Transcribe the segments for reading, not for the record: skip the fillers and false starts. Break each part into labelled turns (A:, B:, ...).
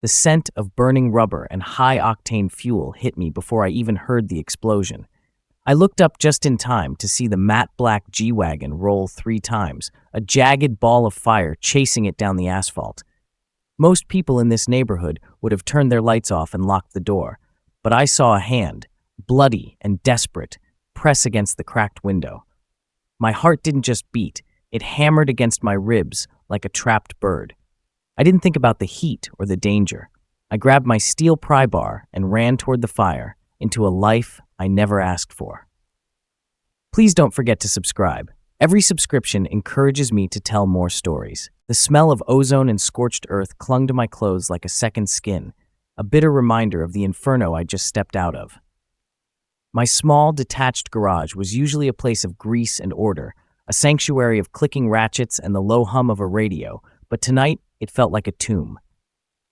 A: The scent of burning rubber and high-octane fuel hit me before I even heard the explosion. I looked up just in time to see the matte black G-Wagon roll 3 times, a jagged ball of fire chasing it down the asphalt. Most people in this neighborhood would have turned their lights off and locked the door, but I saw a hand, bloody and desperate, press against the cracked window. My heart didn't just beat, it hammered against my ribs like a trapped bird. I didn't think about the heat or the danger. I grabbed my steel pry bar and ran toward the fire into a life I never asked for. Please don't forget to subscribe. Every subscription encourages me to tell more stories. The smell of ozone and scorched earth clung to my clothes like a second skin, a bitter reminder of the inferno I just stepped out of. My small, detached garage was usually a place of grease and order, a sanctuary of clicking ratchets and the low hum of a radio, but tonight it felt like a tomb.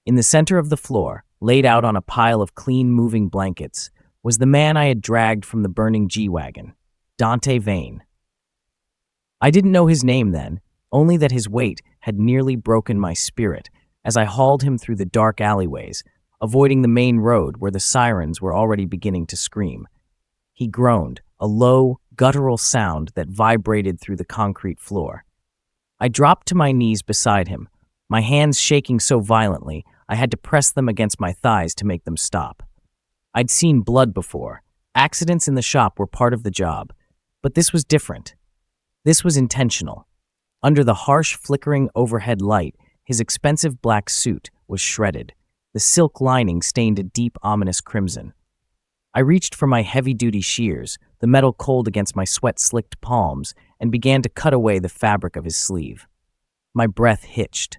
A: In the center of the floor, laid out on a pile of clean, moving blankets, was the man I had dragged from the burning G-Wagon, Dante Vane. I didn't know his name then, only that his weight had nearly broken my spirit as I hauled him through the dark alleyways, avoiding the main road where the sirens were already beginning to scream. He groaned, a low, guttural sound that vibrated through the concrete floor. I dropped to my knees beside him, my hands shaking so violently I had to press them against my thighs to make them stop. I'd seen blood before. Accidents in the shop were part of the job, but this was different. This was intentional. Under the harsh, flickering overhead light, his expensive black suit was shredded. The silk lining stained a deep, ominous crimson. I reached for my heavy-duty shears, the metal cold against my sweat-slicked palms, and began to cut away the fabric of his sleeve. My breath hitched.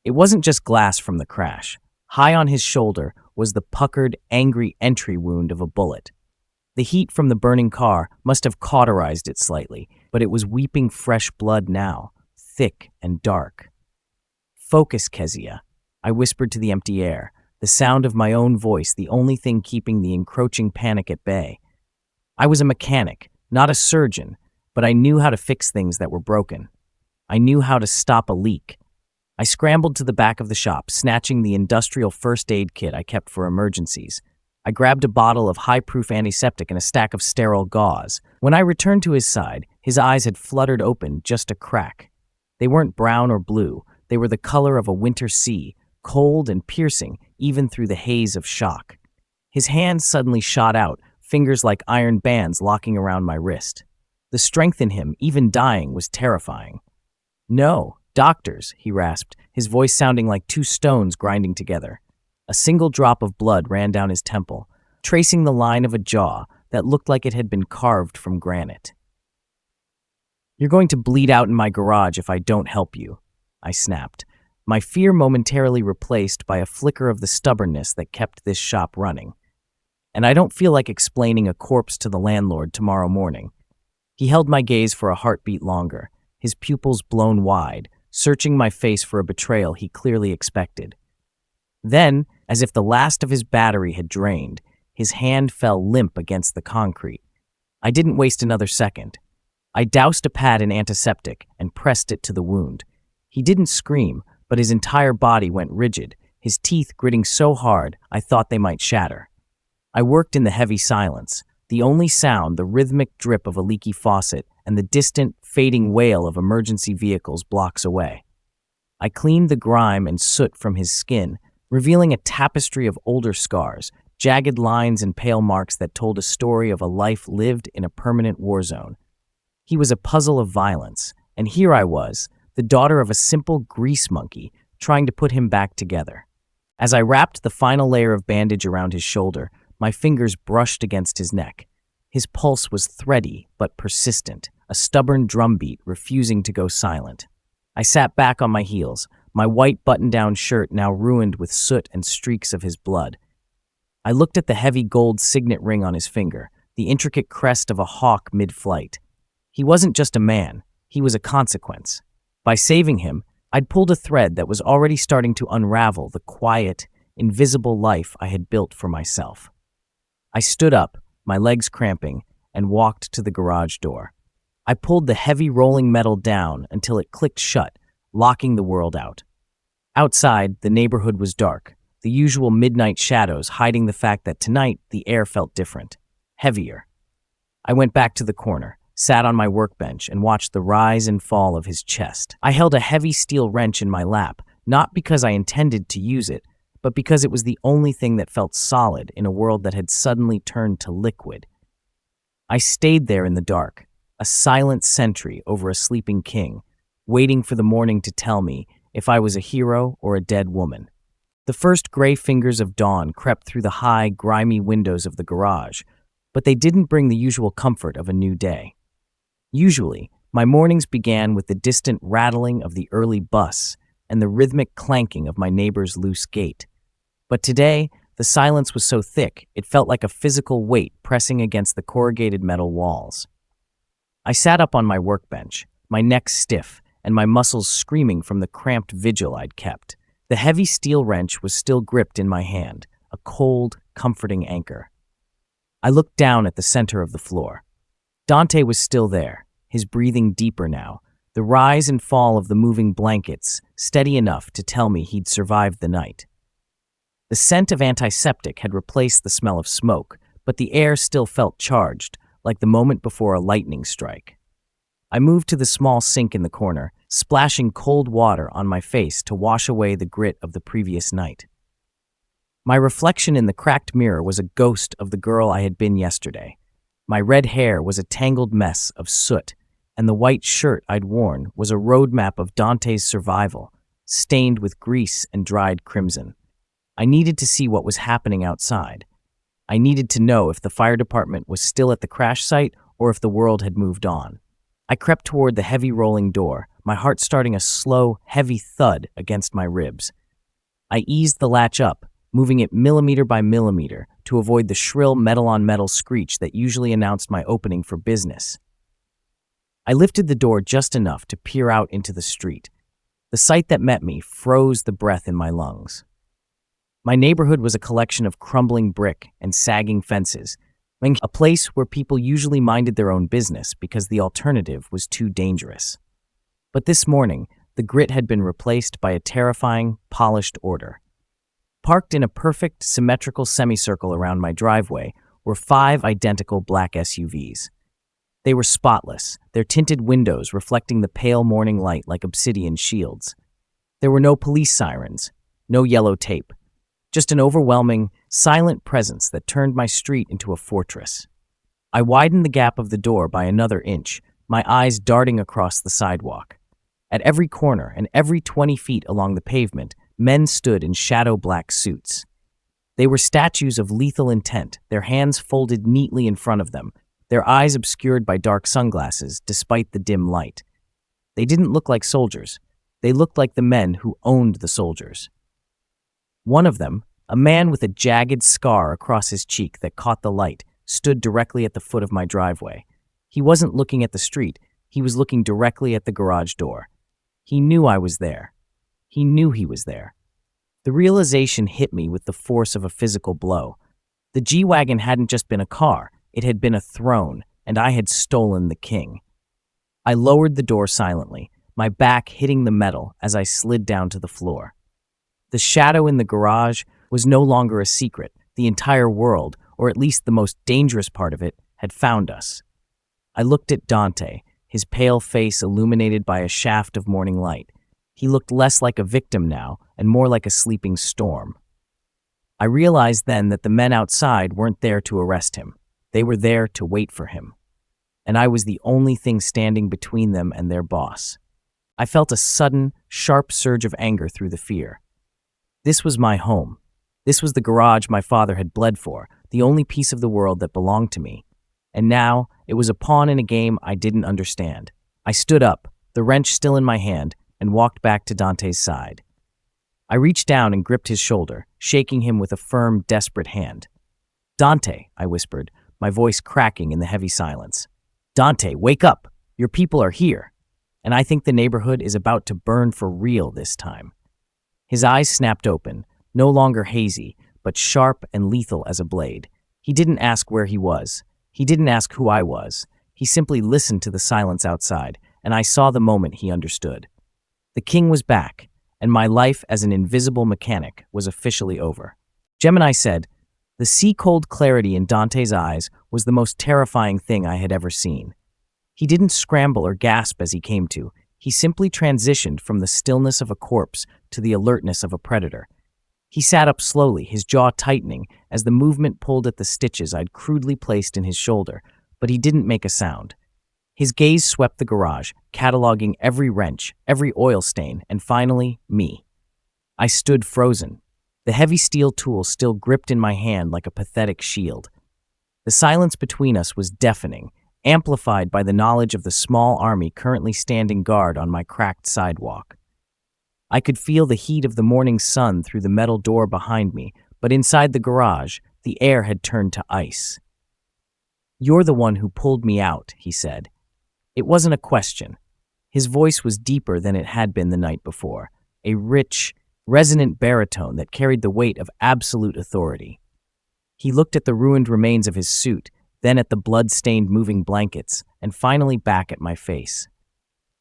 A: It wasn't just glass from the crash. High on his shoulder was the puckered, angry entry wound of a bullet. The heat from the burning car must have cauterized it slightly, but it was weeping fresh blood now, thick and dark. "Focus, Kezia," I whispered to the empty air, the sound of my own voice the only thing keeping the encroaching panic at bay. I was a mechanic, not a surgeon, but I knew how to fix things that were broken. I knew how to stop a leak. I scrambled to the back of the shop, snatching the industrial first aid kit I kept for emergencies. I grabbed a bottle of high-proof antiseptic and a stack of sterile gauze. When I returned to his side, his eyes had fluttered open just a crack. They weren't brown or blue. They were the color of a winter sea, cold and piercing even through the haze of shock. His hands suddenly shot out, fingers like iron bands locking around my wrist. The strength in him, even dying, was terrifying. "No, doctors," he rasped, his voice sounding like 2 stones grinding together. A single drop of blood ran down his temple, tracing the line of a jaw that looked like it had been carved from granite. "You're going to bleed out in my garage if I don't help you," I snapped, my fear momentarily replaced by a flicker of the stubbornness that kept this shop running. "And I don't feel like explaining a corpse to the landlord tomorrow morning." He held my gaze for a heartbeat longer, his pupils blown wide, searching my face for a betrayal he clearly expected. Then, as if the last of his battery had drained, his hand fell limp against the concrete. I didn't waste another second. I doused a pad in antiseptic and pressed it to the wound. He didn't scream, but his entire body went rigid, his teeth gritting so hard I thought they might shatter. I worked in the heavy silence, the only sound the rhythmic drip of a leaky faucet and the distant, fading wail of emergency vehicles blocks away. I cleaned the grime and soot from his skin, revealing a tapestry of older scars, jagged lines and pale marks that told a story of a life lived in a permanent war zone. He was a puzzle of violence, and here I was, the daughter of a simple grease monkey, trying to put him back together. As I wrapped the final layer of bandage around his shoulder, my fingers brushed against his neck. His pulse was thready but persistent, a stubborn drumbeat refusing to go silent. I sat back on my heels, my white button-down shirt now ruined with soot and streaks of his blood. I looked at the heavy gold signet ring on his finger, the intricate crest of a hawk mid-flight. He wasn't just a man, he was a consequence. By saving him, I'd pulled a thread that was already starting to unravel the quiet, invisible life I had built for myself. I stood up, my legs cramping, and walked to the garage door. I pulled the heavy rolling metal down until it clicked shut, locking the world out. Outside, the neighborhood was dark, the usual midnight shadows hiding the fact that tonight the air felt different, heavier. I went back to the corner, sat on my workbench, and watched the rise and fall of his chest. I held a heavy steel wrench in my lap, not because I intended to use it, but because it was the only thing that felt solid in a world that had suddenly turned to liquid. I stayed there in the dark, a silent sentry over a sleeping king, waiting for the morning to tell me if I was a hero or a dead woman. The first gray fingers of dawn crept through the high, grimy windows of the garage, but they didn't bring the usual comfort of a new day. Usually, my mornings began with the distant rattling of the early bus and the rhythmic clanking of my neighbor's loose gate. But today, the silence was so thick, it felt like a physical weight pressing against the corrugated metal walls. I sat up on my workbench, my neck stiff, and my muscles screaming from the cramped vigil I'd kept. The heavy steel wrench was still gripped in my hand, a cold, comforting anchor. I looked down at the center of the floor. Dante was still there, his breathing deeper now, the rise and fall of the moving blankets steady enough to tell me he'd survived the night. The scent of antiseptic had replaced the smell of smoke, but the air still felt charged, like the moment before a lightning strike. I moved to the small sink in the corner, splashing cold water on my face to wash away the grit of the previous night. My reflection in the cracked mirror was a ghost of the girl I had been yesterday. My red hair was a tangled mess of soot, and the white shirt I'd worn was a roadmap of Dante's survival, stained with grease and dried crimson. I needed to see what was happening outside. I needed to know if the fire department was still at the crash site or if the world had moved on. I crept toward the heavy rolling door, my heart starting a slow, heavy thud against my ribs. I eased the latch up, moving it millimeter by millimeter to avoid the shrill metal-on-metal screech that usually announced my opening for business. I lifted the door just enough to peer out into the street. The sight that met me froze the breath in my lungs. My neighborhood was a collection of crumbling brick and sagging fences, a place where people usually minded their own business because the alternative was too dangerous. But this morning, the grit had been replaced by a terrifying, polished order. Parked in a perfect, symmetrical semicircle around my driveway were 5 identical black SUVs. They were spotless, their tinted windows reflecting the pale morning light like obsidian shields. There were no police sirens, no yellow tape, just an overwhelming, silent presence that turned my street into a fortress. I widened the gap of the door by another inch, my eyes darting across the sidewalk. At every corner and every 20 feet along the pavement, men stood in shadow-black suits. They were statues of lethal intent, their hands folded neatly in front of them, their eyes obscured by dark sunglasses despite the dim light. They didn't look like soldiers. They looked like the men who owned the soldiers. One of them, a man with a jagged scar across his cheek that caught the light, stood directly at the foot of my driveway. He wasn't looking at the street. He was looking directly at the garage door. He knew I was there. He knew he was there. The realization hit me with the force of a physical blow. The G-Wagon hadn't just been a car. It had been a throne, and I had stolen the king. I lowered the door silently, my back hitting the metal as I slid down to the floor. The shadow in the garage was no longer a secret. The entire world, or at least the most dangerous part of it, had found us. I looked at Dante, his pale face illuminated by a shaft of morning light. He looked less like a victim now and more like a sleeping storm. I realized then that the men outside weren't there to arrest him. They were there to wait for him. And I was the only thing standing between them and their boss. I felt a sudden, sharp surge of anger through the fear. This was my home. This was the garage my father had bled for, the only piece of the world that belonged to me. And now, it was a pawn in a game I didn't understand. I stood up, the wrench still in my hand, and walked back to Dante's side. I reached down and gripped his shoulder, shaking him with a firm, desperate hand. "Dante," I whispered, my voice cracking in the heavy silence. "Dante, wake up! Your people are here. And I think the neighborhood is about to burn for real this time." His eyes snapped open, no longer hazy, but sharp and lethal as a blade. He didn't ask where he was. He didn't ask who I was. He simply listened to the silence outside, and I saw the moment he understood. The king was back, and my life as an invisible mechanic was officially over. Gemini said, "The sea-cold clarity in Dante's eyes was the most terrifying thing I had ever seen. He didn't scramble or gasp as he came to. He simply transitioned from the stillness of a corpse to the alertness of a predator. He sat up slowly, his jaw tightening as the movement pulled at the stitches I'd crudely placed in his shoulder, but he didn't make a sound. His gaze swept the garage, cataloging every wrench, every oil stain, and finally, me. I stood frozen, the heavy steel tool still gripped in my hand like a pathetic shield. The silence between us was deafening, amplified by the knowledge of the small army currently standing guard on my cracked sidewalk. I could feel the heat of the morning sun through the metal door behind me, but inside the garage, the air had turned to ice. "You're the one who pulled me out," he said. It wasn't a question. His voice was deeper than it had been the night before, a rich, resonant baritone that carried the weight of absolute authority. He looked at the ruined remains of his suit, then at the blood-stained moving blankets, and finally back at my face.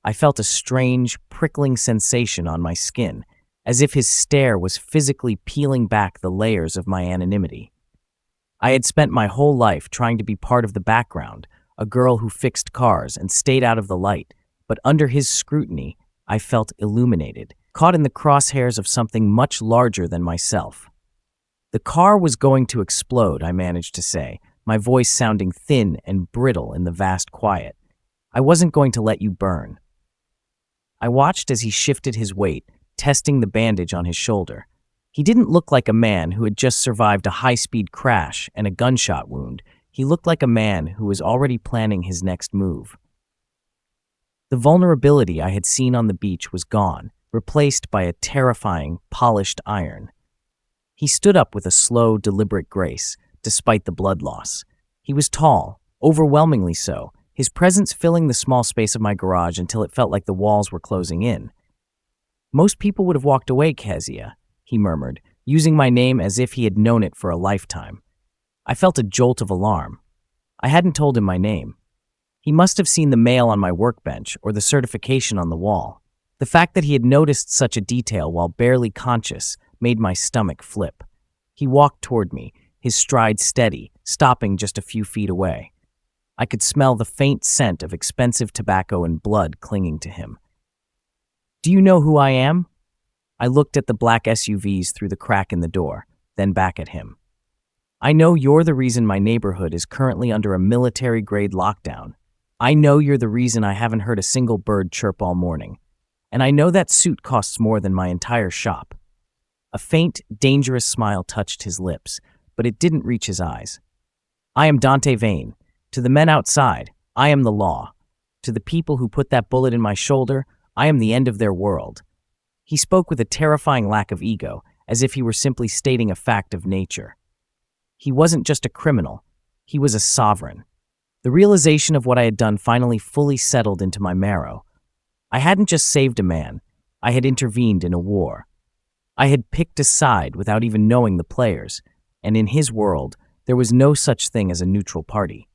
A: I felt a strange, prickling sensation on my skin, as if his stare was physically peeling back the layers of my anonymity. I had spent my whole life trying to be part of the background, a girl who fixed cars and stayed out of the light, but under his scrutiny, I felt illuminated, caught in the crosshairs of something much larger than myself. "The car was going to explode," I managed to say, my voice sounding thin and brittle in the vast quiet. "I wasn't going to let you burn." I watched as he shifted his weight, testing the bandage on his shoulder. He didn't look like a man who had just survived a high-speed crash and a gunshot wound. He looked like a man who was already planning his next move. The vulnerability I had seen on the beach was gone, replaced by a terrifying, polished iron. He stood up with a slow, deliberate grace, despite the blood loss. He was tall, overwhelmingly so, his presence filling the small space of my garage until it felt like the walls were closing in. "Most people would have walked away, Kezia," he murmured, using my name as if he had known it for a lifetime. I felt a jolt of alarm. I hadn't told him my name. He must have seen the mail on my workbench or the certification on the wall. The fact that he had noticed such a detail while barely conscious made my stomach flip. He walked toward me, his stride steady, stopping just a few feet away. I could smell the faint scent of expensive tobacco and blood clinging to him. "Do you know who I am?" I looked at the black SUVs through the crack in the door, then back at him. "I know you're the reason my neighborhood is currently under a military-grade lockdown. I know you're the reason I haven't heard a single bird chirp all morning. And I know that suit costs more than my entire shop." A faint, dangerous smile touched his lips, but it didn't reach his eyes. "I am Dante Vane. To the men outside, I am the law. To the people who put that bullet in my shoulder, I am the end of their world." He spoke with a terrifying lack of ego, as if he were simply stating a fact of nature. He wasn't just a criminal, he was a sovereign. The realization of what I had done finally fully settled into my marrow. I hadn't just saved a man, I had intervened in a war. I had picked a side without even knowing the players, and in his world, there was no such thing as a neutral party.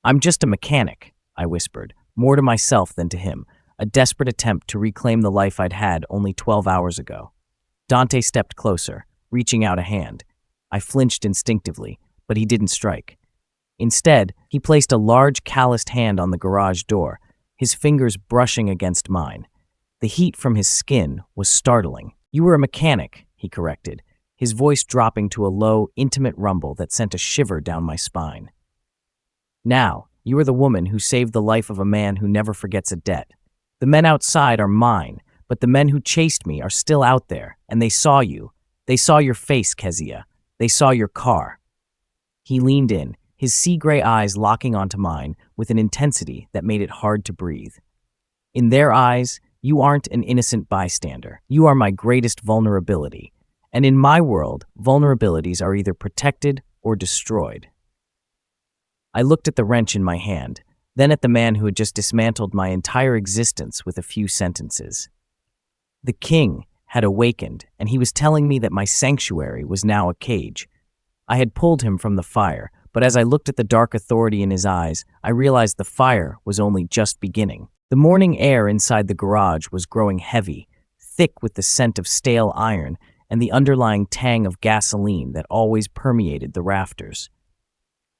A: "I'm just a mechanic," I whispered, more to myself than to him, a desperate attempt to reclaim the life I'd had only 12 hours ago. Dante stepped closer, reaching out a hand. I flinched instinctively, but he didn't strike. Instead, he placed a large calloused hand on the garage door, his fingers brushing against mine. The heat from his skin was startling. "You were a mechanic," he corrected, his voice dropping to a low, intimate rumble that sent a shiver down my spine. "Now, you are the woman who saved the life of a man who never forgets a debt. The men outside are mine, but the men who chased me are still out there, and they saw you. They saw your face, Kezia. They saw your car." He leaned in, his sea-gray eyes locking onto mine with an intensity that made it hard to breathe. "In their eyes, you aren't an innocent bystander. You are my greatest vulnerability. And in my world, vulnerabilities are either protected or destroyed." I looked at the wrench in my hand, then at the man who had just dismantled my entire existence with a few sentences. The king had awakened, and he was telling me that my sanctuary was now a cage. I had pulled him from the fire, but as I looked at the dark authority in his eyes, I realized the fire was only just beginning. The morning air inside the garage was growing heavy, thick with the scent of stale iron and the underlying tang of gasoline that always permeated the rafters.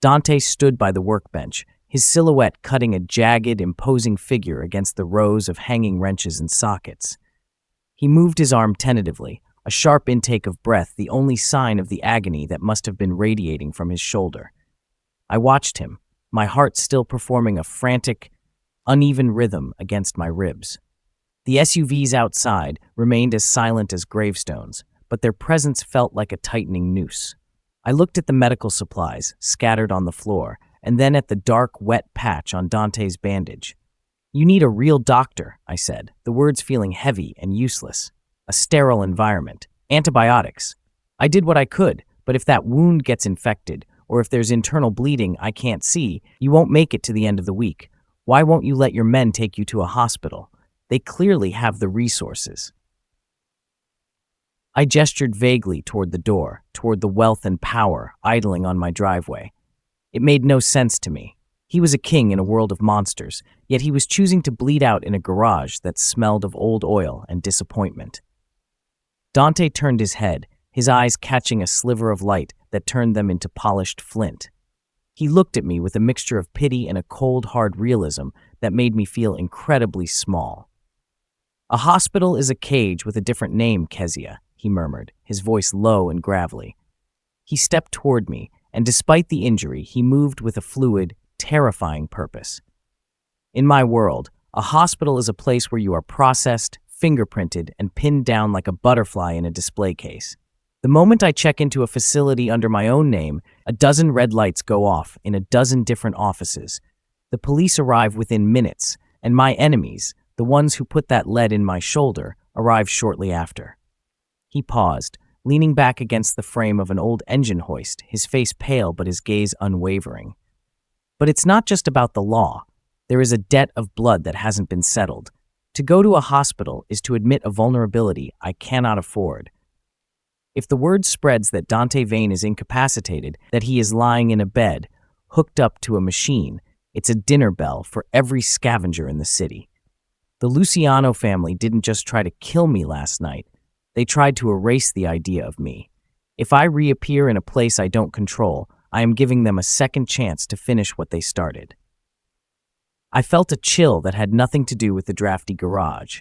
A: Dante stood by the workbench, his silhouette cutting a jagged, imposing figure against the rows of hanging wrenches and sockets. He moved his arm tentatively, a sharp intake of breath the only sign of the agony that must have been radiating from his shoulder. I watched him, my heart still performing a frantic, uneven rhythm against my ribs. The SUVs outside remained as silent as gravestones, but their presence felt like a tightening noose. I looked at the medical supplies scattered on the floor, and then at the dark, wet patch on Dante's bandage. "You need a real doctor," I said, the words feeling heavy and useless. "A sterile environment. Antibiotics. I did what I could, but if that wound gets infected, or if there's internal bleeding I can't see, you won't make it to the end of the week. Why won't you let your men take you to a hospital? They clearly have the resources." I gestured vaguely toward the door, toward the wealth and power idling on my driveway. It made no sense to me. He was a king in a world of monsters, yet he was choosing to bleed out in a garage that smelled of old oil and disappointment. Dante turned his head, his eyes catching a sliver of light that turned them into polished flint. He looked at me with a mixture of pity and a cold, hard realism that made me feel incredibly small. "A hospital is a cage with a different name, Kezia," he murmured, his voice low and gravelly. He stepped toward me, and despite the injury, he moved with a fluid, terrifying purpose. "In my world, a hospital is a place where you are processed, fingerprinted, and pinned down like a butterfly in a display case. The moment I check into a facility under my own name, a dozen red lights go off in a dozen different offices. The police arrive within minutes, and my enemies, the ones who put that lead in my shoulder, arrive shortly after." He paused, leaning back against the frame of an old engine hoist, his face pale but his gaze unwavering. "But it's not just about the law. There is a debt of blood that hasn't been settled. To go to a hospital is to admit a vulnerability I cannot afford. If the word spreads that Dante Vane is incapacitated, that he is lying in a bed, hooked up to a machine, it's a dinner bell for every scavenger in the city. The Luciano family didn't just try to kill me last night. They tried to erase the idea of me. If I reappear in a place I don't control, I am giving them a second chance to finish what they started." I felt a chill that had nothing to do with the drafty garage.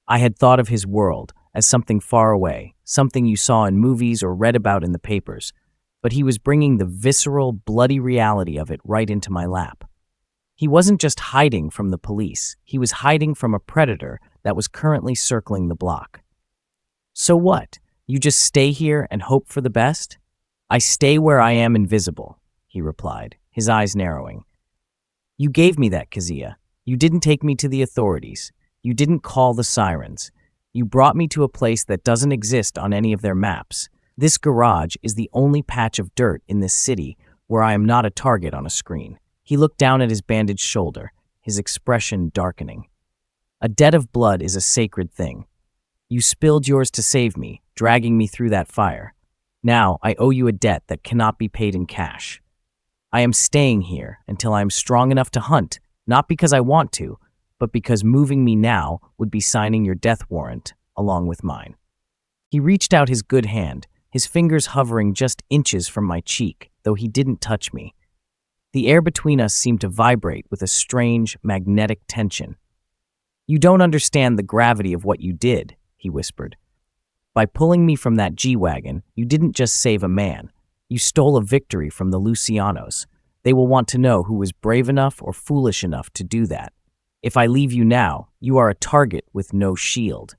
A: I had thought of his world as something far away, something you saw in movies or read about in the papers, but he was bringing the visceral, bloody reality of it right into my lap. He wasn't just hiding from the police, he was hiding from a predator that was currently circling the block. "So what? You just stay here and hope for the best?" "I stay where I am invisible," he replied, his eyes narrowing. "You gave me that, Kezia. You didn't take me to the authorities. You didn't call the sirens. You brought me to a place that doesn't exist on any of their maps. This garage is the only patch of dirt in this city where I am not a target on a screen." He looked down at his bandaged shoulder, his expression darkening. "A debt of blood is a sacred thing. You spilled yours to save me, dragging me through that fire. Now I owe you a debt that cannot be paid in cash. I am staying here until I am strong enough to hunt, not because I want to, but because moving me now would be signing your death warrant along with mine." He reached out his good hand, his fingers hovering just inches from my cheek, though he didn't touch me. The air between us seemed to vibrate with a strange, magnetic tension. "You don't understand the gravity of what you did," he whispered. "By pulling me from that G-Wagon, you didn't just save a man. You stole a victory from the Lucianos. They will want to know who was brave enough or foolish enough to do that. If I leave you now, you are a target with no shield.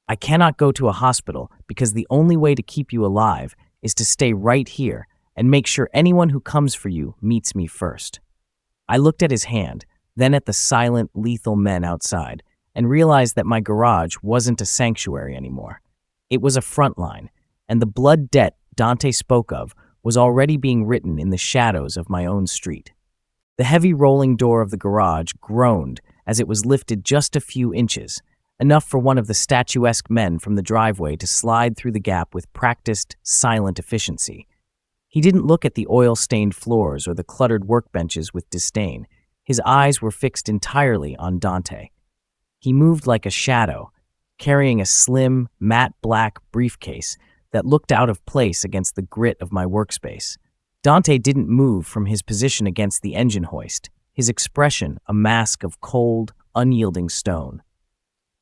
A: I cannot go to a hospital because the only way to keep you alive is to stay right here and make sure anyone who comes for you meets me first." I looked at his hand, then at the silent, lethal men outside, and realized that my garage wasn't a sanctuary anymore. It was a front line, and the blood debt Dante spoke of was already being written in the shadows of my own street. The heavy rolling door of the garage groaned as it was lifted just a few inches, enough for one of the statuesque men from the driveway to slide through the gap with practiced, silent efficiency. He didn't look at the oil-stained floors or the cluttered workbenches with disdain. His eyes were fixed entirely on Dante. He moved like a shadow, carrying a slim, matte black briefcase that looked out of place against the grit of my workspace. Dante didn't move from his position against the engine hoist, his expression a mask of cold, unyielding stone.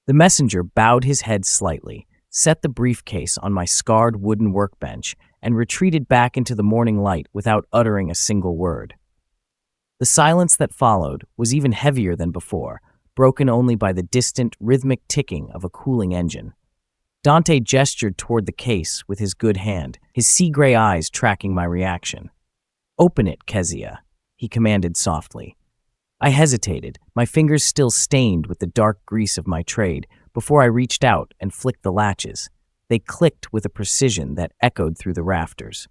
A: The messenger bowed his head slightly, set the briefcase on my scarred wooden workbench, and retreated back into the morning light without uttering a single word. The silence that followed was even heavier than before, broken only by the distant, rhythmic ticking of a cooling engine. Dante gestured toward the case with his good hand, his sea-gray eyes tracking my reaction. "Open it, Kezia," he commanded softly. I hesitated, my fingers still stained with the dark grease of my trade, before I reached out and flicked the latches. They clicked with a precision that echoed through the rafters.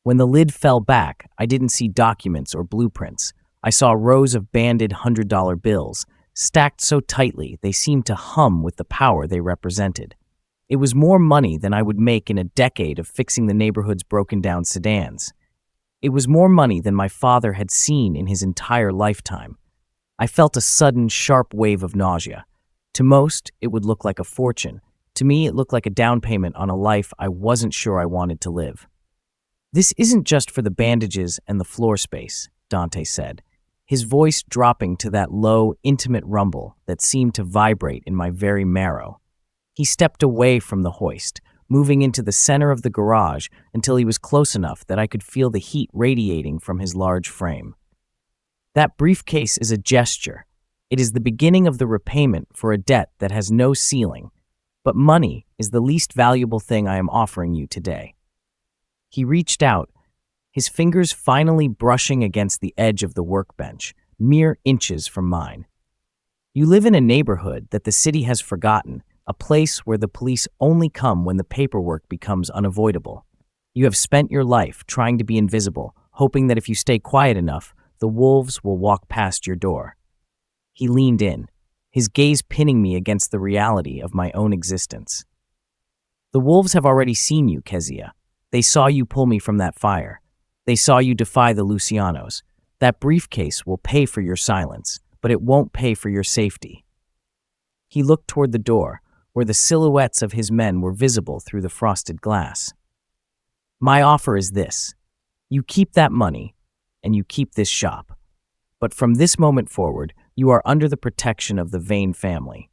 A: When the lid fell back, I didn't see documents or blueprints. I saw rows of banded $100 bills, stacked so tightly they seemed to hum with the power they represented. It was more money than I would make in a decade of fixing the neighborhood's broken-down sedans. It was more money than my father had seen in his entire lifetime. I felt a sudden, sharp wave of nausea. To most, it would look like a fortune. To me, it looked like a down payment on a life I wasn't sure I wanted to live. "This isn't just for the bandages and the floor space," Dante said, his voice dropping to that low, intimate rumble that seemed to vibrate in my very marrow. He stepped away from the hoist, moving into the center of the garage until he was close enough that I could feel the heat radiating from his large frame. "That briefcase is a gesture. It is the beginning of the repayment for a debt that has no ceiling, but money is the least valuable thing I am offering you today." He reached out, his fingers finally brushing against the edge of the workbench, mere inches from mine. "You live in a neighborhood that the city has forgotten, a place where the police only come when the paperwork becomes unavoidable. You have spent your life trying to be invisible, hoping that if you stay quiet enough, the wolves will walk past your door." He leaned in, his gaze pinning me against the reality of my own existence. "The wolves have already seen you, Kezia. They saw you pull me from that fire. They saw you defy the Lucianos. That briefcase will pay for your silence, but it won't pay for your safety." He looked toward the door, where the silhouettes of his men were visible through the frosted glass. "My offer is this. You keep that money, and you keep this shop. But from this moment forward, you are under the protection of the Vane family.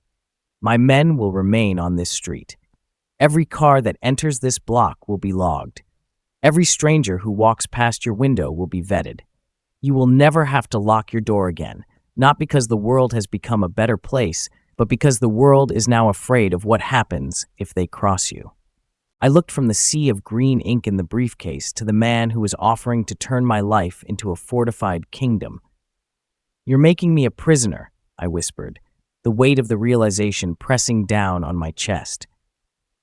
A: My men will remain on this street. Every car that enters this block will be logged. Every stranger who walks past your window will be vetted. You will never have to lock your door again, not because the world has become a better place, but because the world is now afraid of what happens if they cross you." I looked from the sea of green ink in the briefcase to the man who was offering to turn my life into a fortified kingdom. "You're making me a prisoner," I whispered, the weight of the realization pressing down on my chest.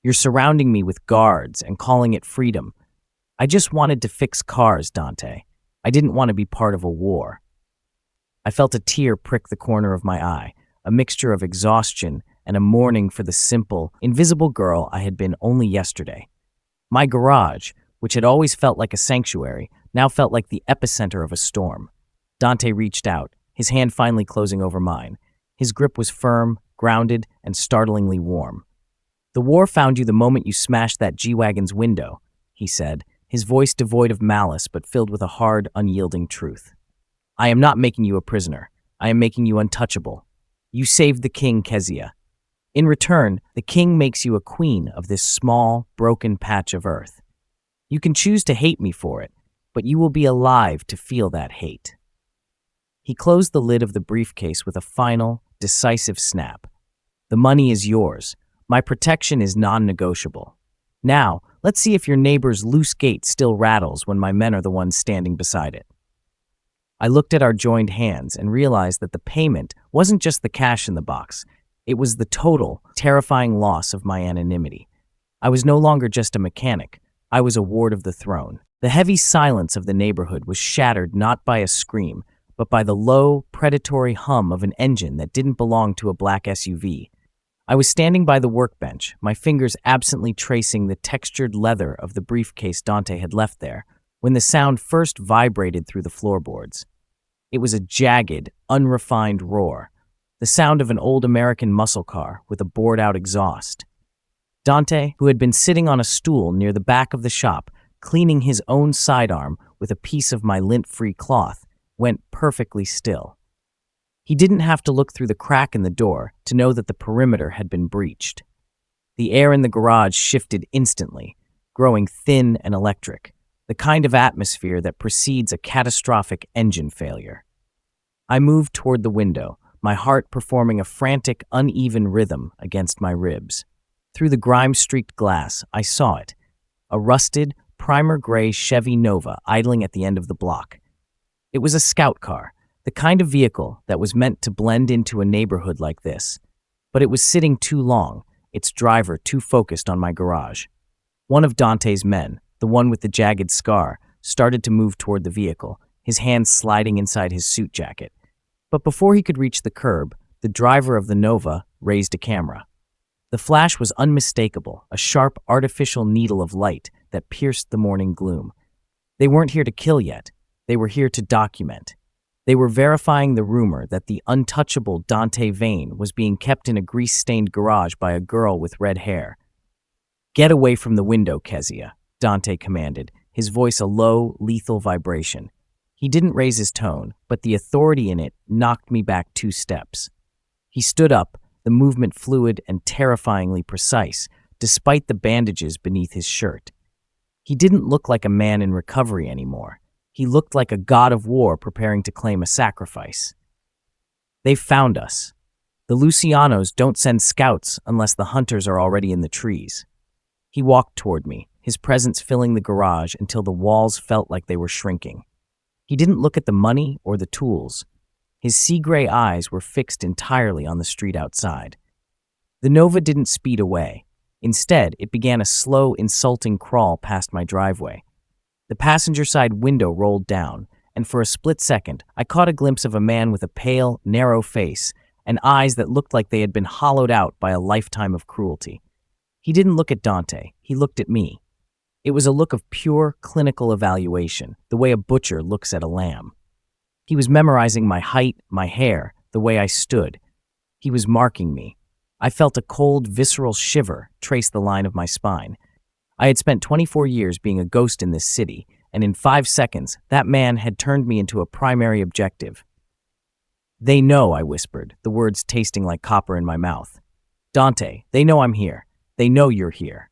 A: "You're surrounding me with guards and calling it freedom. I just wanted to fix cars, Dante. I didn't want to be part of a war." I felt a tear prick the corner of my eye, a mixture of exhaustion and a mourning for the simple, invisible girl I had been only yesterday. My garage, which had always felt like a sanctuary, now felt like the epicenter of a storm. Dante reached out, his hand finally closing over mine. His grip was firm, grounded, and startlingly warm. "The war found you the moment you smashed that G-Wagon's window," he said, his voice devoid of malice but filled with a hard, unyielding truth. "I am not making you a prisoner. I am making you untouchable. You saved the king, Kezia. In return, the king makes you a queen of this small, broken patch of earth. You can choose to hate me for it, but you will be alive to feel that hate." He closed the lid of the briefcase with a final, decisive snap. "The money is yours. My protection is non-negotiable. Now, let's see if your neighbor's loose gate still rattles when my men are the ones standing beside it." I looked at our joined hands and realized that the payment wasn't just the cash in the box. It was the total, terrifying loss of my anonymity. I was no longer just a mechanic. I was a ward of the throne. The heavy silence of the neighborhood was shattered not by a scream, but by the low, predatory hum of an engine that didn't belong to a black SUV. I was standing by the workbench, my fingers absently tracing the textured leather of the briefcase Dante had left there, when the sound first vibrated through the floorboards. It was a jagged, unrefined roar. the sound of an old American muscle car with a bored-out exhaust. Dante, who had been sitting on a stool near the back of the shop, cleaning his own sidearm with a piece of my lint-free cloth, went perfectly still. He didn't have to look through the crack in the door to know that the perimeter had been breached. The air in the garage shifted instantly, growing thin and electric, the kind of atmosphere that precedes a catastrophic engine failure. I moved toward the window, my heart performing a frantic, uneven rhythm against my ribs. Through the grime-streaked glass, I saw it, a rusted, primer-gray Chevy Nova idling at the end of the block. It was a scout car, the kind of vehicle that was meant to blend into a neighborhood like this. But it was sitting too long, its driver too focused on my garage. One of Dante's men, the one with the jagged scar, started to move toward the vehicle, his hands sliding inside his suit jacket. But before he could reach the curb, the driver of the Nova raised a camera. The flash was unmistakable, a sharp, artificial needle of light that pierced the morning gloom. They weren't here to kill yet. They were here to document. They were verifying the rumor that the untouchable Dante Vane was being kept in a grease-stained garage by a girl with red hair. "Get away from the window, Kezia," Dante commanded, his voice a low, lethal vibration. He didn't raise his tone, but the authority in it knocked me back 2 steps. He stood up, the movement fluid and terrifyingly precise, despite the bandages beneath his shirt. He didn't look like a man in recovery anymore. He looked like a god of war preparing to claim a sacrifice. "They've found us. The Lucianos don't send scouts unless the hunters are already in the trees." He walked toward me, his presence filling the garage until the walls felt like they were shrinking. He didn't look at the money or the tools. His sea-gray eyes were fixed entirely on the street outside. The Nova didn't speed away. Instead, it began a slow, insulting crawl past my driveway. The passenger side window rolled down, and for a split second, I caught a glimpse of a man with a pale, narrow face and eyes that looked like they had been hollowed out by a lifetime of cruelty. He didn't look at Dante, he looked at me. It was a look of pure, clinical evaluation, the way a butcher looks at a lamb. He was memorizing my height, my hair, the way I stood. He was marking me. I felt a cold, visceral shiver trace the line of my spine. I had spent 24 years being a ghost in this city, and in 5 seconds, that man had turned me into a primary objective. "They know," I whispered, the words tasting like copper in my mouth. "Dante, they know I'm here. They know you're here."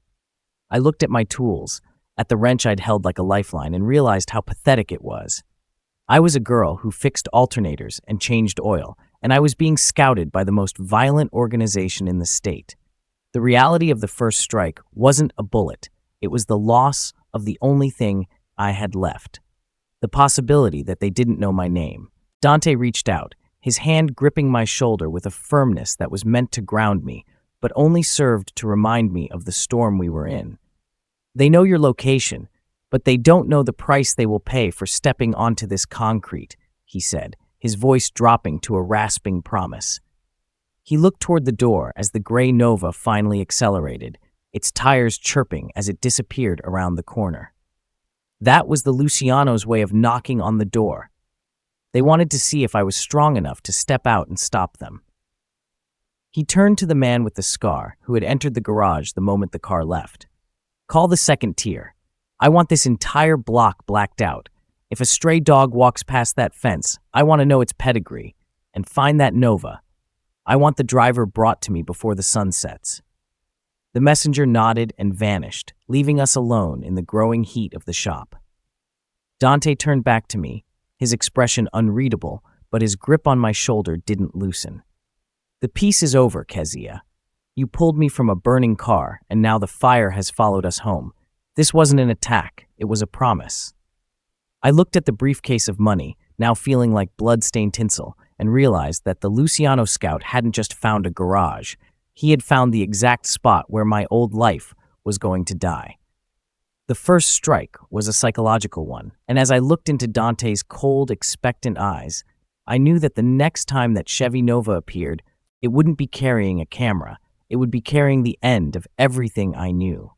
A: I looked at my tools, at the wrench I'd held like a lifeline, and realized how pathetic it was. I was a girl who fixed alternators and changed oil, and I was being scouted by the most violent organization in the state. The reality of the first strike wasn't a bullet. It was the loss of the only thing I had left. The possibility that they didn't know my name. Dante reached out, his hand gripping my shoulder with a firmness that was meant to ground me, but only served to remind me of the storm we were in. "They know your location, but they don't know the price they will pay for stepping onto this concrete," he said, his voice dropping to a rasping promise. He looked toward the door as the gray Nova finally accelerated, its tires chirping as it disappeared around the corner. That was the Lucianos' way of knocking on the door. They wanted to see if I was strong enough to step out and stop them. He turned to the man with the scar, who had entered the garage the moment the car left. "Call the second tier. I want this entire block blacked out. If a stray dog walks past that fence, I want to know its pedigree. And find that Nova. I want the driver brought to me before the sun sets." The messenger nodded and vanished, leaving us alone in the growing heat of the shop. Dante turned back to me, his expression unreadable, but his grip on my shoulder didn't loosen. "The peace is over, Kezia. You pulled me from a burning car, and now the fire has followed us home. This wasn't an attack, it was a promise." I looked at the briefcase of money, now feeling like blood-stained tinsel, and realized that the Luciano scout hadn't just found a garage. He had found the exact spot where my old life was going to die. The first strike was a psychological one, and as I looked into Dante's cold, expectant eyes, I knew that the next time that Chevy Nova appeared, it wouldn't be carrying a camera. It would be carrying the end of everything I knew.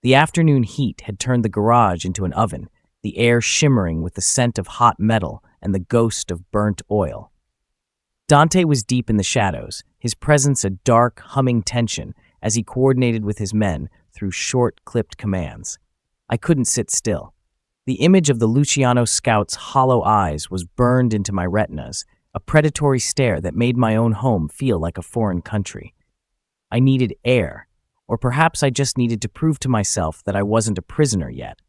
A: The afternoon heat had turned the garage into an oven, the air shimmering with the scent of hot metal and the ghost of burnt oil. Dante was deep in the shadows, his presence a dark, humming tension as he coordinated with his men through short, clipped commands. I couldn't sit still. The image of the Luciano scout's hollow eyes was burned into my retinas, a predatory stare that made my own home feel like a foreign country. I needed air, or perhaps I just needed to prove to myself that I wasn't a prisoner yet.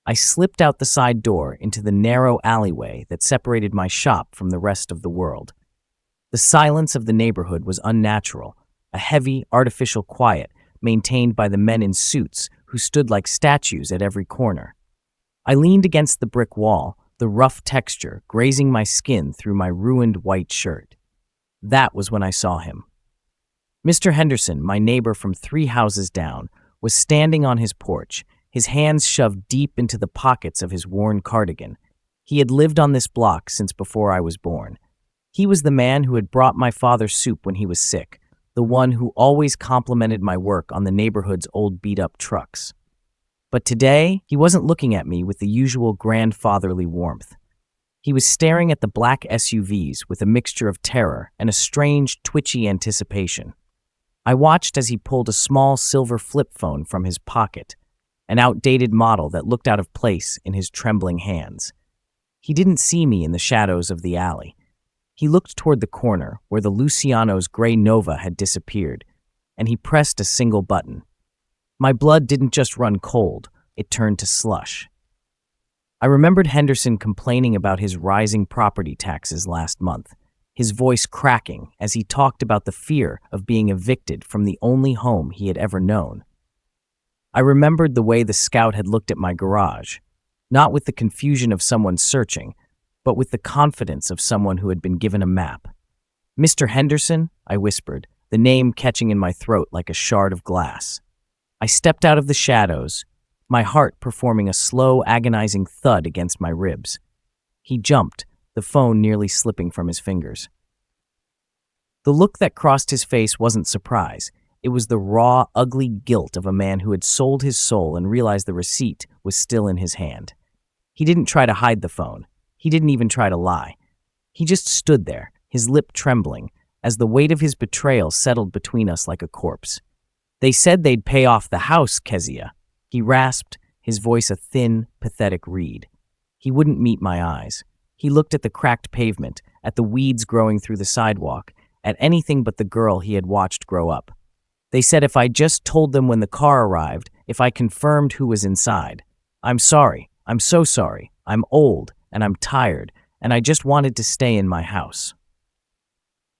A: I slipped out the side door into the narrow alleyway that separated my shop from the rest of the world. The silence of the neighborhood was unnatural, a heavy, artificial quiet maintained by the men in suits who stood like statues at every corner. I leaned against the brick wall, the rough texture grazing my skin through my ruined white shirt. That was when I saw him. Mr. Henderson, my neighbor from 3 houses down, was standing on his porch, his hands shoved deep into the pockets of his worn cardigan. He had lived on this block since before I was born. He was the man who had brought my father soup when he was sick, the one who always complimented my work on the neighborhood's old beat-up trucks. But today, he wasn't looking at me with the usual grandfatherly warmth. He was staring at the black SUVs with a mixture of terror and a strange, twitchy anticipation. I watched as he pulled a small silver flip phone from his pocket, an outdated model that looked out of place in his trembling hands. He didn't see me in the shadows of the alley. He looked toward the corner where the Luciano's gray Nova had disappeared, and he pressed a single button. My blood didn't just run cold, it turned to slush. I remembered Henderson complaining about his rising property taxes last month, his voice cracking as he talked about the fear of being evicted from the only home he had ever known. I remembered the way the scout had looked at my garage, not with the confusion of someone searching, but with the confidence of someone who had been given a map. "Mr. Henderson," I whispered, the name catching in my throat like a shard of glass. I stepped out of the shadows, my heart performing a slow, agonizing thud against my ribs. He jumped, the phone nearly slipping from his fingers. The look that crossed his face wasn't surprise. It was the raw, ugly guilt of a man who had sold his soul and realized the receipt was still in his hand. He didn't try to hide the phone. He didn't even try to lie. He just stood there, his lip trembling, as the weight of his betrayal settled between us like a corpse. "They said they'd pay off the house, Kezia," he rasped, his voice a thin, pathetic reed. He wouldn't meet my eyes. He looked at the cracked pavement, at the weeds growing through the sidewalk, at anything but the girl he had watched grow up. "They said if I just told them when the car arrived, if I confirmed who was inside. I'm sorry. I'm so sorry. I'm old, and I'm tired, and I just wanted to stay in my house."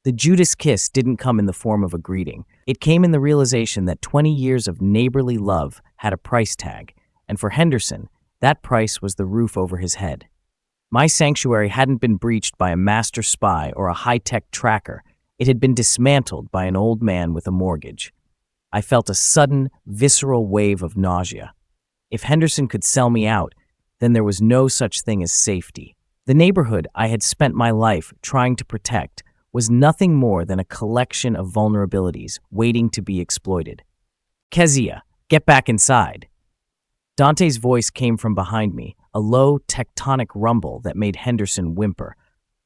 A: The Judas kiss didn't come in the form of a greeting. It came in the realization that 20 years of neighborly love had a price tag, and for Henderson, that price was the roof over his head. My sanctuary hadn't been breached by a master spy or a high-tech tracker. It had been dismantled by an old man with a mortgage. I felt a sudden, visceral wave of nausea. If Henderson could sell me out, then there was no such thing as safety. The neighborhood I had spent my life trying to protect was nothing more than a collection of vulnerabilities waiting to be exploited. "Kezia, get back inside." Dante's voice came from behind me, a low, tectonic rumble that made Henderson whimper.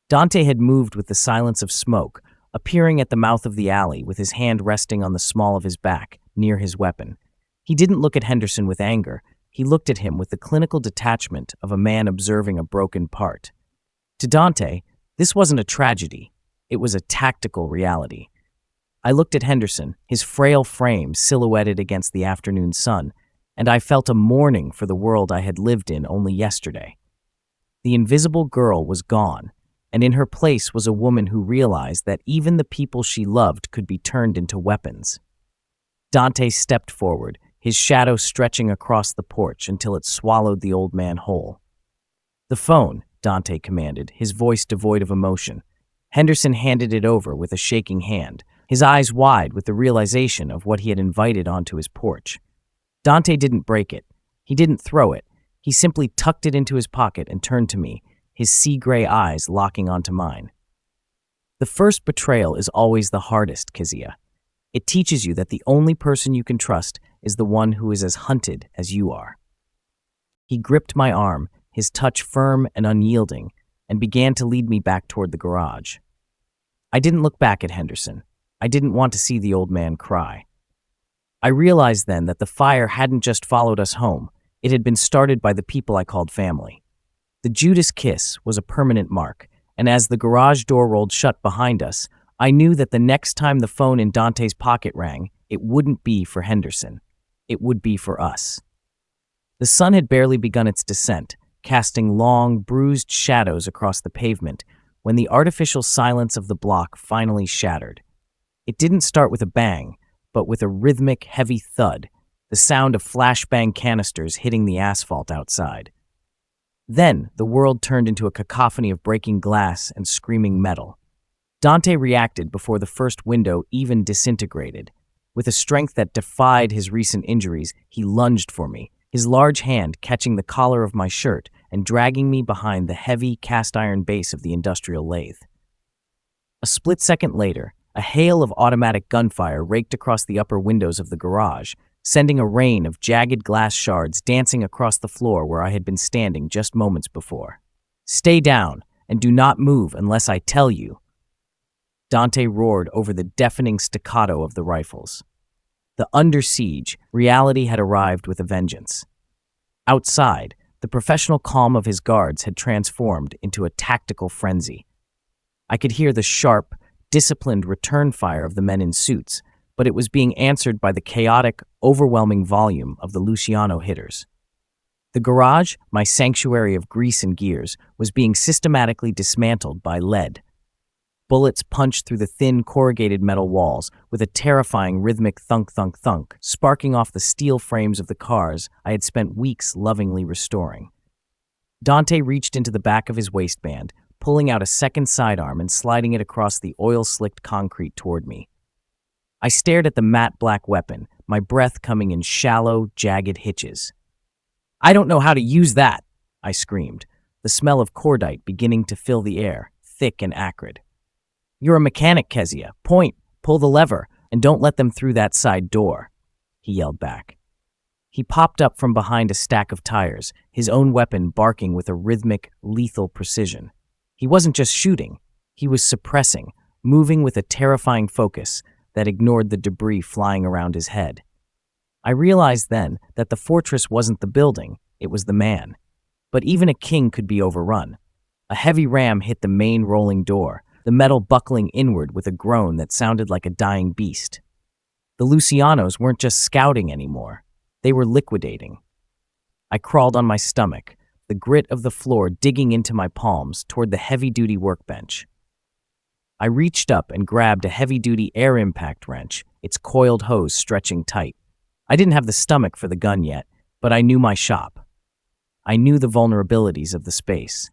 A: Dante had moved with the silence of smoke, appearing at the mouth of the alley with his hand resting on the small of his back, near his weapon. He didn't look at Henderson with anger. He looked at him with the clinical detachment of a man observing a broken part. To Dante, this wasn't a tragedy. It was a tactical reality. I looked at Henderson, his frail frame silhouetted against the afternoon sun, and I felt a mourning for the world I had lived in only yesterday. The invisible girl was gone, and in her place was a woman who realized that even the people she loved could be turned into weapons. Dante stepped forward, his shadow stretching across the porch until it swallowed the old man whole. "The phone," Dante commanded, his voice devoid of emotion. Henderson handed it over with a shaking hand, his eyes wide with the realization of what he had invited onto his porch. Dante didn't break it. He didn't throw it. He simply tucked it into his pocket and turned to me, his sea-gray eyes locking onto mine. "The first betrayal is always the hardest, Kezia. It teaches you that the only person you can trust is the one who is as hunted as you are." He gripped my arm, his touch firm and unyielding, and began to lead me back toward the garage. I didn't look back at Henderson. I didn't want to see the old man cry. I realized then that the fire hadn't just followed us home. It had been started by the people I called family. The Judas kiss was a permanent mark, and as the garage door rolled shut behind us, I knew that the next time the phone in Dante's pocket rang, it wouldn't be for Henderson. It would be for us. The sun had barely begun its descent, casting long, bruised shadows across the pavement, when the artificial silence of the block finally shattered. It didn't start with a bang, but with a rhythmic, heavy thud, the sound of flashbang canisters hitting the asphalt outside. Then, the world turned into a cacophony of breaking glass and screaming metal. Dante reacted before the first window even disintegrated. With a strength that defied his recent injuries, he lunged for me, his large hand catching the collar of my shirt and dragging me behind the heavy cast-iron base of the industrial lathe. A split second later, a hail of automatic gunfire raked across the upper windows of the garage, sending a rain of jagged glass shards dancing across the floor where I had been standing just moments before. "Stay down, and do not move unless I tell you," Dante roared over the deafening staccato of the rifles. The under siege, reality had arrived with a vengeance. Outside, the professional calm of his guards had transformed into a tactical frenzy. I could hear the sharp, disciplined return fire of the men in suits, but it was being answered by the chaotic, overwhelming volume of the Luciano hitters. The garage, my sanctuary of grease and gears, was being systematically dismantled by lead. Bullets punched through the thin, corrugated metal walls with a terrifying rhythmic thunk-thunk-thunk, sparking off the steel frames of the cars I had spent weeks lovingly restoring. Dante reached into the back of his waistband, pulling out a second sidearm and sliding it across the oil-slicked concrete toward me. I stared at the matte black weapon, my breath coming in shallow, jagged hitches. "I don't know how to use that," I screamed, the smell of cordite beginning to fill the air, thick and acrid. "You're a mechanic, Kezia. Point, pull the lever, and don't let them through that side door," he yelled back. He popped up from behind a stack of tires, his own weapon barking with a rhythmic, lethal precision. He wasn't just shooting, he was suppressing, moving with a terrifying focus that ignored the debris flying around his head. I realized then that the fortress wasn't the building, it was the man. But even a king could be overrun. A heavy ram hit the main rolling door, the metal buckling inward with a groan that sounded like a dying beast. The Lucianos weren't just scouting anymore, they were liquidating. I crawled on my stomach, the grit of the floor digging into my palms toward the heavy-duty workbench. I reached up and grabbed a heavy-duty air impact wrench, its coiled hose stretching tight. I didn't have the stomach for the gun yet, but I knew my shop. I knew the vulnerabilities of the space.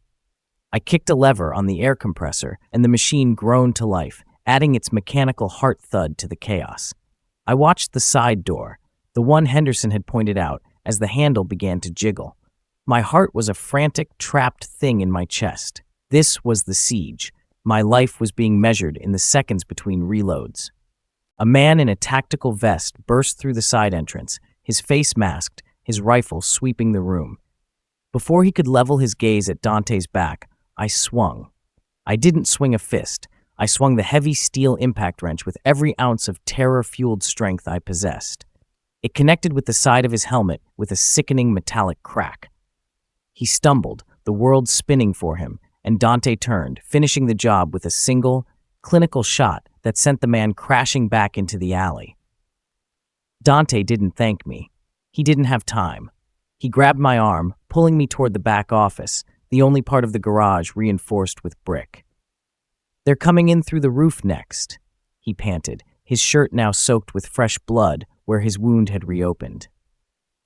A: I kicked a lever on the air compressor, and the machine groaned to life, adding its mechanical heart thud to the chaos. I watched the side door, the one Henderson had pointed out, as the handle began to jiggle. My heart was a frantic, trapped thing in my chest. This was the siege. My life was being measured in the seconds between reloads. A man in a tactical vest burst through the side entrance, his face masked, his rifle sweeping the room. Before he could level his gaze at Dante's back, I swung. I didn't swing a fist. I swung the heavy steel impact wrench with every ounce of terror-fueled strength I possessed. It connected with the side of his helmet with a sickening metallic crack. He stumbled, the world spinning for him, and Dante turned, finishing the job with a single, clinical shot that sent the man crashing back into the alley. Dante didn't thank me. He didn't have time. He grabbed my arm, pulling me toward the back office, the only part of the garage reinforced with brick. "They're coming in through the roof next," he panted, his shirt now soaked with fresh blood where his wound had reopened.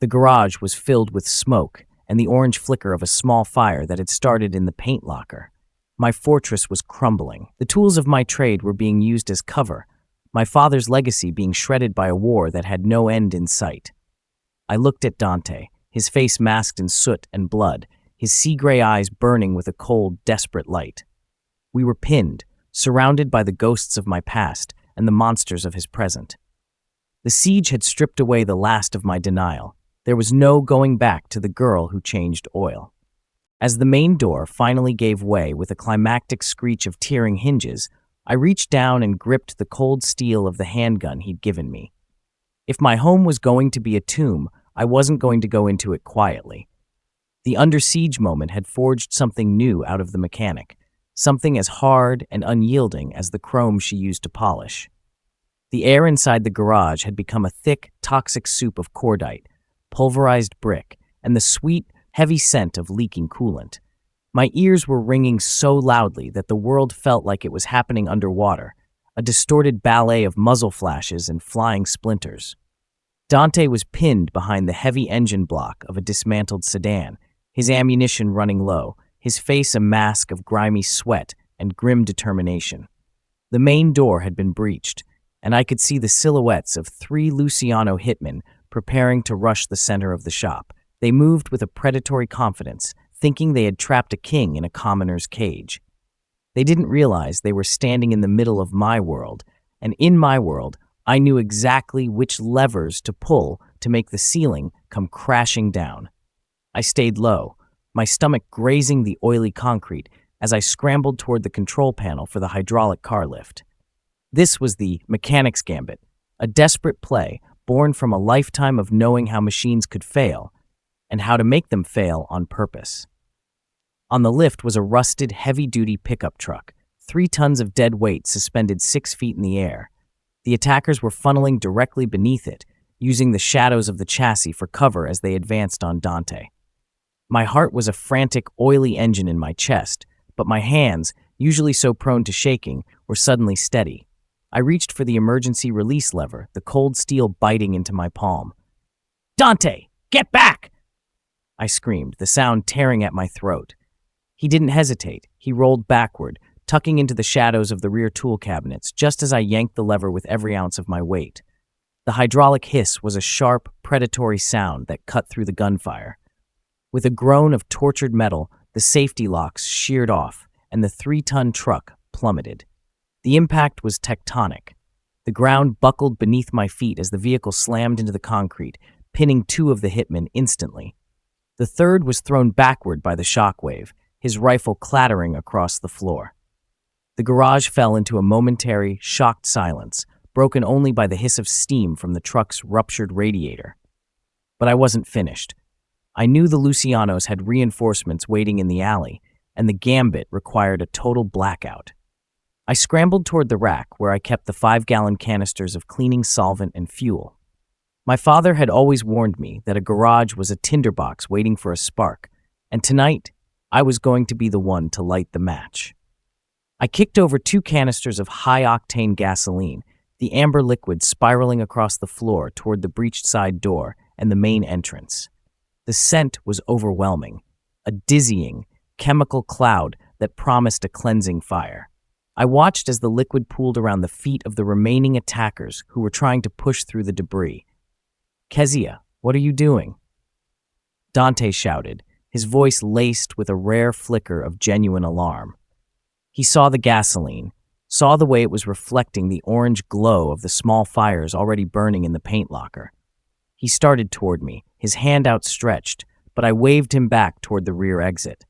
A: The garage was filled with smoke and the orange flicker of a small fire that had started in the paint locker. My fortress was crumbling. The tools of my trade were being used as cover, my father's legacy being shredded by a war that had no end in sight. I looked at Dante, his face masked in soot and blood, his sea-gray eyes burning with a cold, desperate light. We were pinned, surrounded by the ghosts of my past and the monsters of his present. The siege had stripped away the last of my denial. There was no going back to the girl who changed oil. As the main door finally gave way with a climactic screech of tearing hinges, I reached down and gripped the cold steel of the handgun he'd given me. If my home was going to be a tomb, I wasn't going to go into it quietly. The under siege moment had forged something new out of the mechanic, something as hard and unyielding as the chrome she used to polish. The air inside the garage had become a thick, toxic soup of cordite, pulverized brick, and the sweet, heavy scent of leaking coolant. My ears were ringing so loudly that the world felt like it was happening underwater, a distorted ballet of muzzle flashes and flying splinters. Dante was pinned behind the heavy engine block of a dismantled sedan, his ammunition running low, his face a mask of grimy sweat and grim determination. The main door had been breached, and I could see the silhouettes of 3 Luciano hitmen preparing to rush the center of the shop. They moved with a predatory confidence, thinking they had trapped a king in a commoner's cage. They didn't realize they were standing in the middle of my world, and in my world, I knew exactly which levers to pull to make the ceiling come crashing down. I stayed low, my stomach grazing the oily concrete as I scrambled toward the control panel for the hydraulic car lift. This was the mechanic's gambit, a desperate play born from a lifetime of knowing how machines could fail and how to make them fail on purpose. On the lift was a rusted, heavy-duty pickup truck, 3 tons of dead weight suspended 6 feet in the air. The attackers were funneling directly beneath it, using the shadows of the chassis for cover as they advanced on Dante. My heart was a frantic, oily engine in my chest, but my hands, usually so prone to shaking, were suddenly steady. I reached for the emergency release lever, the cold steel biting into my palm. "Dante, get back!" I screamed, the sound tearing at my throat. He didn't hesitate. He rolled backward, tucking into the shadows of the rear tool cabinets just as I yanked the lever with every ounce of my weight. The hydraulic hiss was a sharp, predatory sound that cut through the gunfire. With a groan of tortured metal, the safety locks sheared off, and the 3-ton truck plummeted. The impact was tectonic. The ground buckled beneath my feet as the vehicle slammed into the concrete, pinning 2 of the hitmen instantly. The third was thrown backward by the shockwave, his rifle clattering across the floor. The garage fell into a momentary, shocked silence, broken only by the hiss of steam from the truck's ruptured radiator. But I wasn't finished. I knew the Lucianos had reinforcements waiting in the alley, and the gambit required a total blackout. I scrambled toward the rack where I kept the 5-gallon canisters of cleaning solvent and fuel. My father had always warned me that a garage was a tinderbox waiting for a spark, and tonight I was going to be the one to light the match. I kicked over 2 canisters of high-octane gasoline, the amber liquid spiraling across the floor toward the breached side door and the main entrance. The scent was overwhelming, a dizzying, chemical cloud that promised a cleansing fire. I watched as the liquid pooled around the feet of the remaining attackers who were trying to push through the debris. "Kezia, what are you doing?" Dante shouted, his voice laced with a rare flicker of genuine alarm. He saw the gasoline, saw the way it was reflecting the orange glow of the small fires already burning in the paint locker. He started toward me, his hand outstretched, but I waved him back toward the rear exit.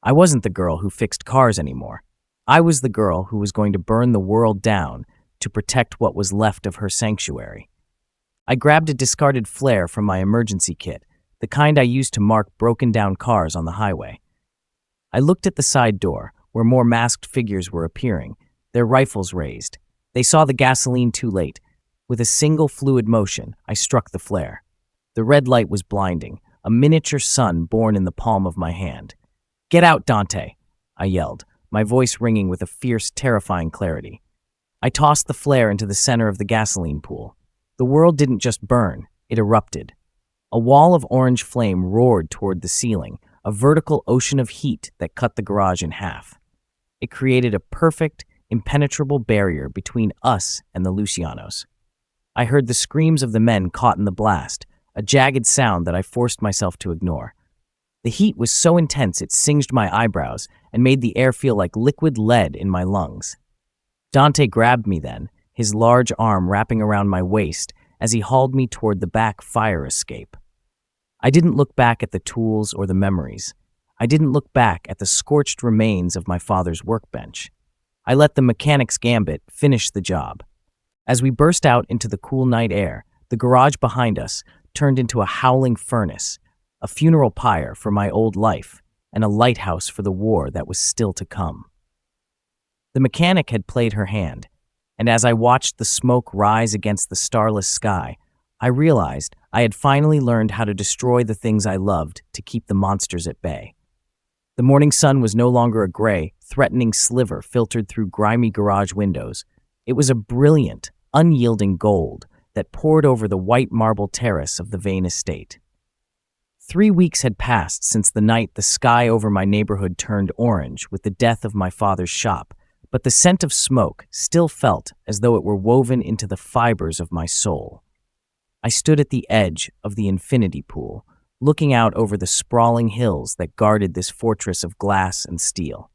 A: I wasn't the girl who fixed cars anymore. I was the girl who was going to burn the world down to protect what was left of her sanctuary. I grabbed a discarded flare from my emergency kit, the kind I used to mark broken-down cars on the highway. I looked at the side door, where more masked figures were appearing, their rifles raised. They saw the gasoline too late. With a single fluid motion, I struck the flare. The red light was blinding, a miniature sun born in the palm of my hand. "Get out, Dante!" I yelled, my voice ringing with a fierce, terrifying clarity. I tossed the flare into the center of the gasoline pool. The world didn't just burn, it erupted. A wall of orange flame roared toward the ceiling, a vertical ocean of heat that cut the garage in half. It created a perfect, impenetrable barrier between us and the Lucianos. I heard the screams of the men caught in the blast, a jagged sound that I forced myself to ignore. The heat was so intense it singed my eyebrows and made the air feel like liquid lead in my lungs. Dante grabbed me then, his large arm wrapping around my waist as he hauled me toward the back fire escape. I didn't look back at the tools or the memories. I didn't look back at the scorched remains of my father's workbench. I let the mechanic's gambit finish the job. As we burst out into the cool night air, the garage behind us turned into a howling furnace, a funeral pyre for my old life, and a lighthouse for the war that was still to come. The mechanic had played her hand, and as I watched the smoke rise against the starless sky, I realized I had finally learned how to destroy the things I loved to keep the monsters at bay. The morning sun was no longer a gray, threatening sliver filtered through grimy garage windows. It was a brilliant, unyielding gold that poured over the white marble terrace of the Vane estate. 3 weeks had passed since the night the sky over my neighborhood turned orange with the death of my father's shop, but the scent of smoke still felt as though it were woven into the fibers of my soul. I stood at the edge of the infinity pool, looking out over the sprawling hills that guarded this fortress of glass and steel.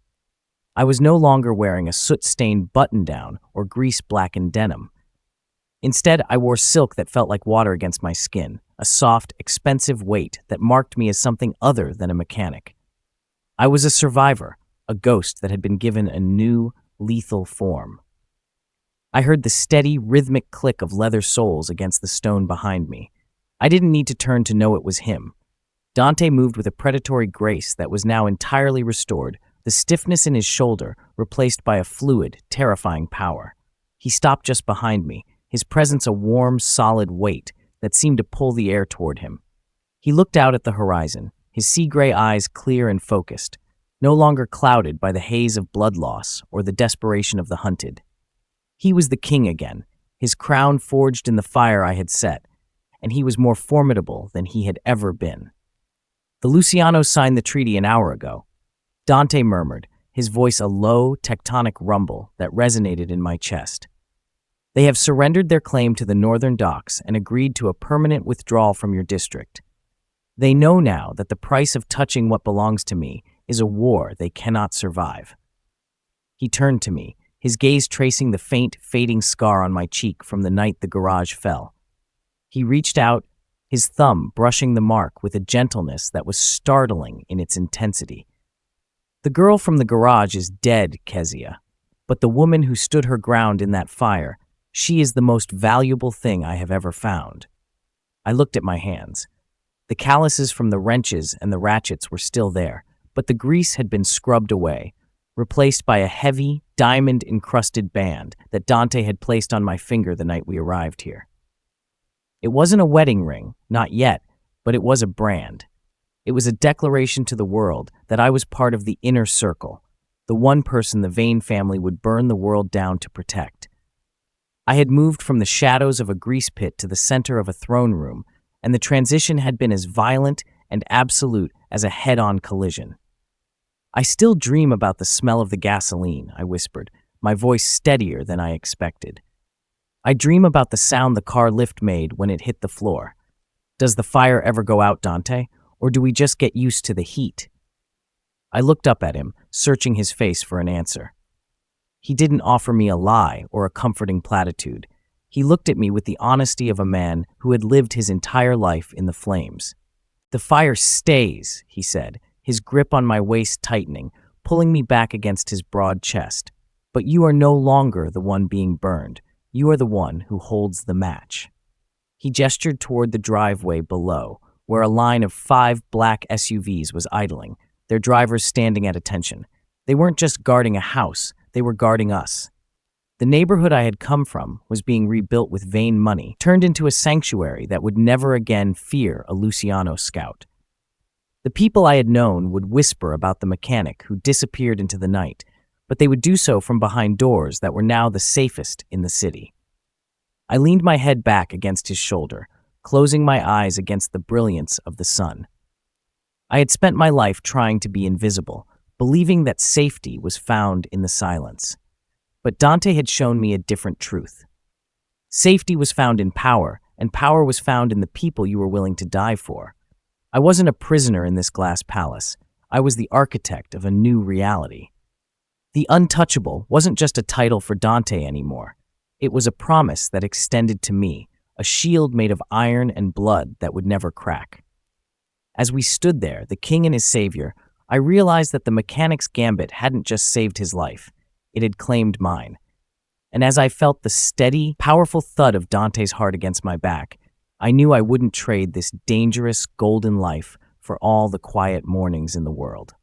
A: I was no longer wearing a soot-stained button-down or grease-blackened denim. Instead, I wore silk that felt like water against my skin, a soft, expensive weight that marked me as something other than a mechanic. I was a survivor, a ghost that had been given a new, lethal form. I heard the steady, rhythmic click of leather soles against the stone behind me. I didn't need to turn to know it was him. Dante moved with a predatory grace that was now entirely restored, the stiffness in his shoulder replaced by a fluid, terrifying power. He stopped just behind me, his presence a warm, solid weight that seemed to pull the air toward him. He looked out at the horizon, his sea-gray eyes clear and focused, no longer clouded by the haze of blood loss or the desperation of the hunted. He was the king again, his crown forged in the fire I had set, and he was more formidable than he had ever been. The Lucianos signed the treaty an hour ago. Dante murmured, his voice a low, tectonic rumble that resonated in my chest. They have surrendered their claim to the northern docks and agreed to a permanent withdrawal from your district. They know now that the price of touching what belongs to me is a war they cannot survive. He turned to me, his gaze tracing the faint, fading scar on my cheek from the night the garage fell. He reached out, his thumb brushing the mark with a gentleness that was startling in its intensity. The girl from the garage is dead, Kezia, but the woman who stood her ground in that fire, she is the most valuable thing I have ever found. I looked at my hands. The calluses from the wrenches and the ratchets were still there, but the grease had been scrubbed away, replaced by a heavy, diamond-encrusted band that Dante had placed on my finger the night we arrived here. It wasn't a wedding ring, not yet, but it was a brand. It was a declaration to the world that I was part of the inner circle, the one person the Vane family would burn the world down to protect. I had moved from the shadows of a grease pit to the center of a throne room, and the transition had been as violent and absolute as a head-on collision. I still dream about the smell of the gasoline, I whispered, my voice steadier than I expected. I dream about the sound the car lift made when it hit the floor. Does the fire ever go out, Dante, or do we just get used to the heat? I looked up at him, searching his face for an answer. He didn't offer me a lie or a comforting platitude. He looked at me with the honesty of a man who had lived his entire life in the flames. The fire stays, he said, his grip on my waist tightening, pulling me back against his broad chest. But you are no longer the one being burned. You are the one who holds the match. He gestured toward the driveway below, where a line of 5 black SUVs was idling, their drivers standing at attention. They weren't just guarding a house, they were guarding us. The neighborhood I had come from was being rebuilt with Vane money, turned into a sanctuary that would never again fear a Luciano scout. The people I had known would whisper about the mechanic who disappeared into the night, but they would do so from behind doors that were now the safest in the city. I leaned my head back against his shoulder, closing my eyes against the brilliance of the sun. I had spent my life trying to be invisible, believing that safety was found in the silence. But Dante had shown me a different truth. Safety was found in power, and power was found in the people you were willing to die for. I wasn't a prisoner in this glass palace. I was the architect of a new reality. The Untouchable wasn't just a title for Dante anymore. It was a promise that extended to me, a shield made of iron and blood that would never crack. As we stood there, the king and his savior, I realized that the mechanic's gambit hadn't just saved his life. It had claimed mine. And as I felt the steady, powerful thud of Dante's heart against my back, I knew I wouldn't trade this dangerous, golden life for all the quiet mornings in the world.